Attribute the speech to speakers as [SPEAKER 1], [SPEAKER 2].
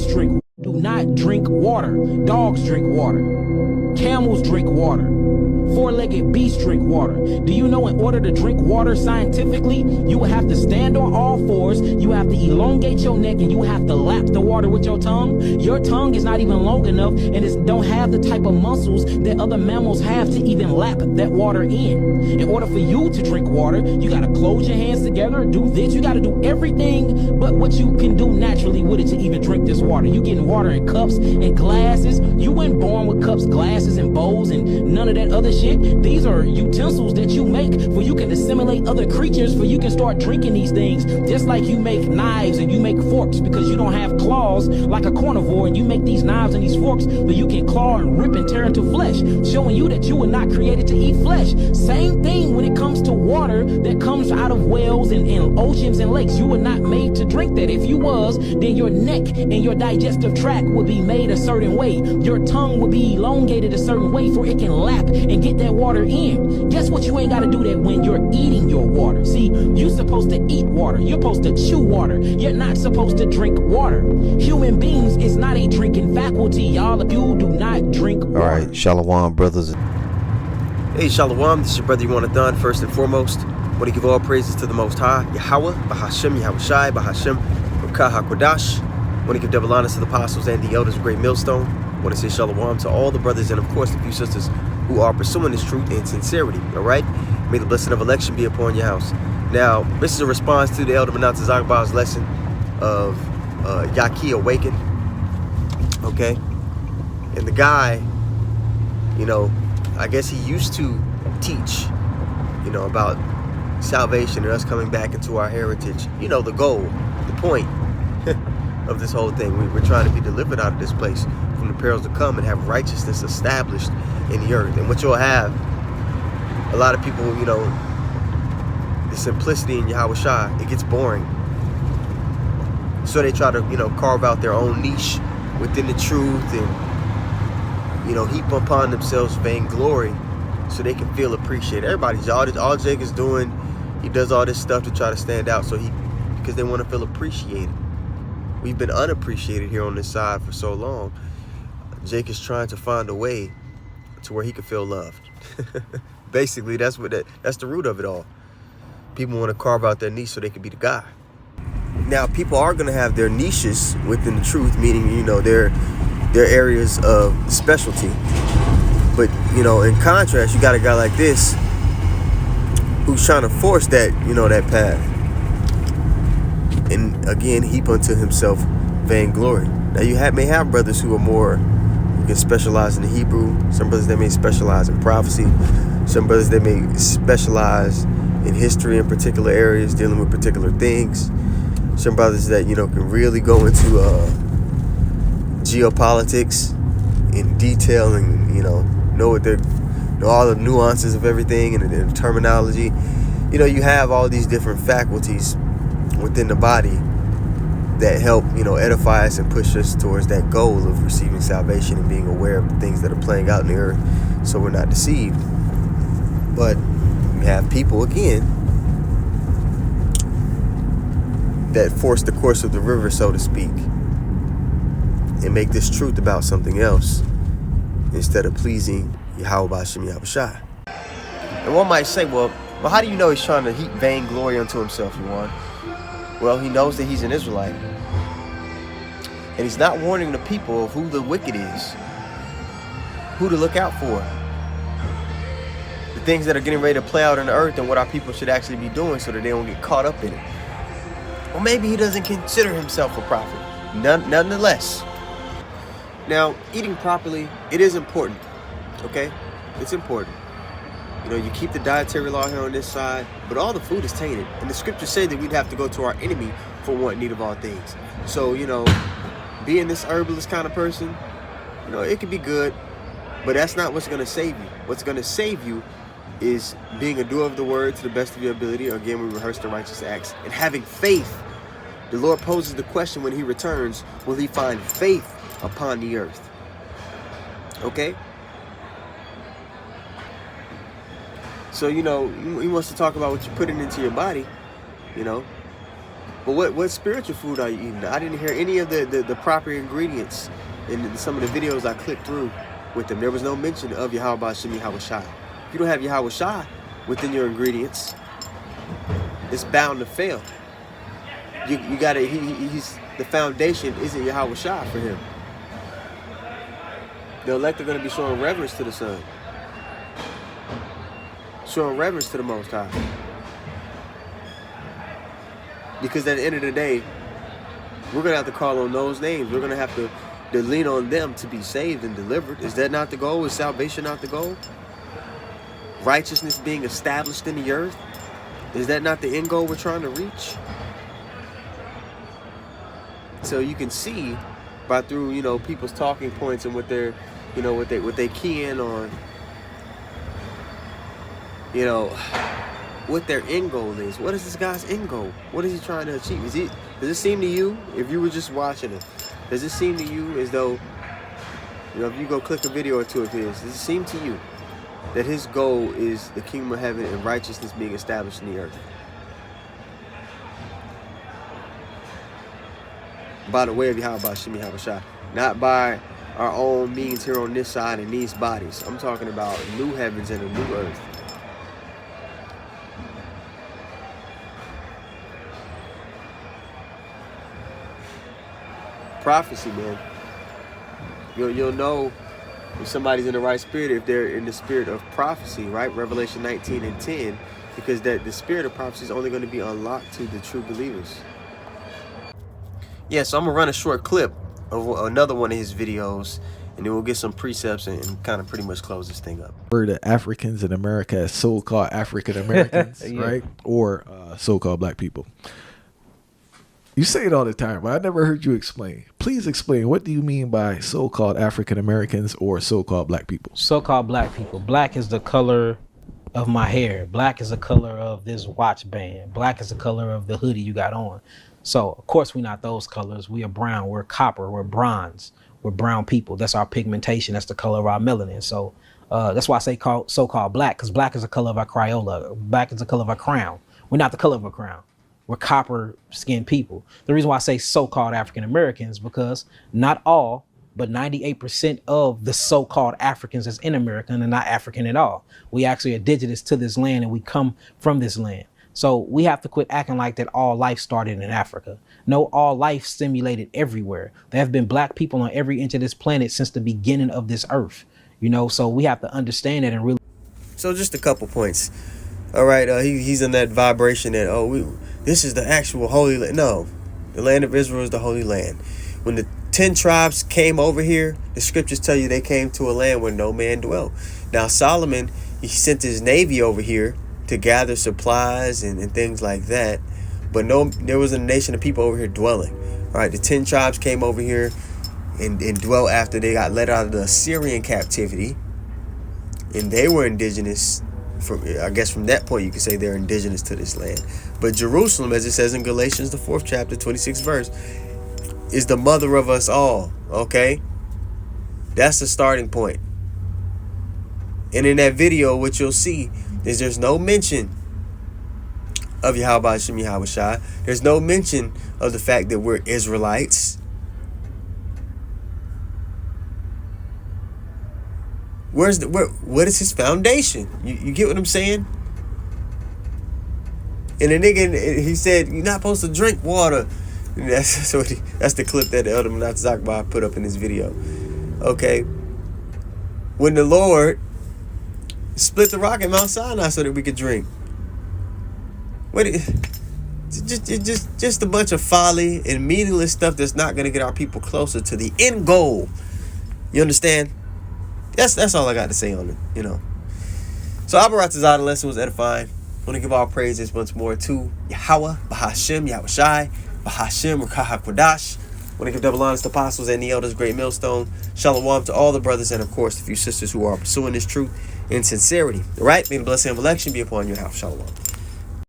[SPEAKER 1] beasts drink. Do not drink water. Dogs drink water. Camels drink water. Four-legged beasts drink water. Do you know in order to drink water scientifically, you will have to stand on all fours, you have to elongate your neck, and you have to lap the water with your tongue? Your tongue is not even long enough, and it don't have the type of muscles that other mammals have to even lap that water in. In order for you to drink water, you got to close your hands together, do this, you got to do everything but what you can do naturally with it to even drink this water. You getting water in cups and glasses. You weren't born with cups, glasses, and bowls, and none of that other shit. These are utensils that you make for you can assimilate other creatures, for you can start drinking these things. Just like you make knives and you make forks because you don't have claws like a carnivore, and you make these knives and these forks but you can claw and rip and tear into flesh, showing you that you were not created to eat flesh. Same thing when it comes to water that comes out of wells and oceans and lakes. You were not made to drink that. If you was, then your neck and your digestive tract would be made a certain way. Your tongue would be elongated a certain way for it can lap and get that water in. Guess what? You ain't got to do that when you're eating your water. See, you're supposed to eat water. You're supposed to chew water. You're not supposed to drink water. Human beings is not a drinking faculty, y'all. If you do not drink water.
[SPEAKER 2] All right, Shalom, brothers.
[SPEAKER 3] Hey, Shalom. This is your brother Yonathan. First and foremost, I want to give all praises to the Most High, Yahweh, Bahashem, Yahushai, Bahashem, Ruka HaKodash. I want to give double honors to the apostles and the elders of Great Millstone. I want to say Shalom to all the brothers and, of course, the few sisters who are pursuing this truth in sincerity, all right? May the blessing of election be upon your house. Now, this is a response to the Elder Menata Zagba's lesson of Yaki Awaken, okay? And the guy, you know, I guess he used to teach, you know, about salvation and us coming back into our heritage. You know, the goal, the point of this whole thing. We're trying to be delivered out of this place from the perils to come and have righteousness established in the earth. And what you'll have, a lot of people, you know, the simplicity in Yahweh Shai, it gets boring. So they try to, you know, carve out their own niche within the truth and, you know, heap upon themselves vainglory so they can feel appreciated. Everybody's all Jake is doing, he does all this stuff to try to stand out because they want to feel appreciated. We've been unappreciated here on this side for so long. Jake is trying to find a way to where he can feel loved. Basically, that's the root of it all. People want to carve out their niche so they can be the guy. Now, people are going to have their niches within the truth, meaning, you know, their areas of specialty. But, you know, in contrast, you got a guy like this who's trying to force that, you know, that path. And again, heap unto himself vainglory. Now, you may have brothers who can specialize in the Hebrew. Some brothers that may specialize in prophecy. Some brothers that may specialize in history in particular areas, dealing with particular things. Some brothers that, you know, can really go into geopolitics in detail and, you know all the nuances of everything and the terminology. You know, you have all these different faculties within the body that help, you know, edify us and push us towards that goal of receiving salvation and being aware of the things that are playing out in the earth so we're not deceived. But you have people, again, that force the course of the river, so to speak, and make this truth about something else instead of pleasing Yahweh B'Shem Yahushai. And one might say, well, how do you know he's trying to heap vainglory unto himself, Yuan? Well, he knows that he's an Israelite. And he's not warning the people of who the wicked is, who to look out for, the things that are getting ready to play out on the earth and what our people should actually be doing so that they don't get caught up in it. Or maybe he doesn't consider himself a prophet. Nonetheless. Now, eating properly, it is important, okay? It's important. You know, you keep the dietary law here on this side, but all the food is tainted. And the scriptures say that we'd have to go to our enemy for want need of all things. So, you know, being this herbalist kind of person, you know, it could be good, but that's not what's going to save you. What's going to save you is being a doer of the word to the best of your ability. Again, we rehearse the righteous acts. And having faith. The Lord poses the question when he returns, will he find faith upon the earth? Okay? So, you know, he wants to talk about what you're putting into your body, you know. But what spiritual food are you eating? I didn't hear any of the proper ingredients in some of the videos I clicked through with them. There was no mention of Yahweh Hashem Yahweh Shai. If you don't have Yahweh Shai within your ingredients, it's bound to fail. You gotta, he's the foundation isn't Yahweh Shai for him. The elect are going to be showing reverence to the Son, showing reverence to the Most High. Because at the end of the day, we're going to have to call on those names. We're going to have to lean on them to be saved and delivered. Is that not the goal? Is salvation not the goal? Righteousness being established in the earth? Is that not the end goal we're trying to reach? So you can see by through, you know, people's talking points and what they're, you know, what they key in on, you know, what their end goal is. What is this guy's end goal? What is he trying to achieve? Does it seem to you, if you were just watching it, does it seem to you as though, you know, if you go click a video or two of his, does it seem to you that his goal is the kingdom of heaven and righteousness being established in the earth? By the way of Yahweh Hashem Yahweh Shai, not by our own means here on this side and these bodies. I'm talking about new heavens and a new earth. Prophecy, man. You'll know if somebody's in the right spirit if they're in the spirit of prophecy, right? Revelation 19:10, because that the spirit of prophecy is only going to be unlocked to the true believers. Yeah, so I'm gonna run a short clip of another one of his videos, and then we'll get some precepts and kind of pretty much close this thing up.
[SPEAKER 2] For the Africans in America as so-called African Americans, yeah. Right? Or so-called black people. You say it all the time, but I never heard you explain. Please explain. What do you mean by so-called African Americans or so-called black people?
[SPEAKER 1] So-called black people. Black is the color of my hair. Black is the color of this watch band. Black is the color of the hoodie you got on. So, of course, we're not those colors. We are brown. We're copper. We're bronze. We're brown people. That's our pigmentation. That's the color of our melanin. So that's why I say so-called black, because black is the color of our Crayola. Black is the color of our crown. We're not the color of a crown. We're copper-skinned people. The reason why I say so-called African Americans, because not all, but 98% of the so-called Africans that's in America are not African at all. We actually are indigenous to this land, and we come from this land. So we have to quit acting like that all life started in Africa. No, all life stimulated everywhere. There have been black people on every inch of this planet since the beginning of this earth. You know, so we have to understand that and really.
[SPEAKER 3] So just a couple points. All right, he's in that vibration that, this is the actual holy land. No, the land of Israel is the holy land. When the 10 tribes came over here, the scriptures tell you they came to a land where no man dwelt. Now Solomon, he sent his navy over here to gather supplies and things like that, but there was a nation of people over here dwelling. All right, the 10 tribes came over here and dwelt after they got let out of the Assyrian captivity, and they were indigenous. I guess from that point you could say they're indigenous to this land. But Jerusalem, as it says in Galatians the 4th chapter 26th verse, is the mother of us all. Okay, that's the starting point. And in that video, what you'll see is there's no mention of Yahweh Hashem Yahweh Shai. There's no mention of the fact that we're Israelites. What is his foundation? You get what I'm saying? And the nigga, he said, you're not supposed to drink water. That's the clip that the Elder Menachem Zakbar put up in his video. Okay. When the Lord split the rock at Mount Sinai so that we could drink. Just a bunch of folly and meaningless stuff that's not going to get our people closer to the end goal. You understand? That's all I got to say on it, you know. So Abaratazada lesson was edifying. I want to give all praises once more to Yahweh, Bahashem, Yahweh Shai, Bahashem, Ruach HaKodesh. I want to give double honors to apostles and the elders, great millstone. Shalom to all the brothers and, of course, the few sisters who are pursuing this truth in sincerity. All right? May the blessing of election be upon your house. Shalom.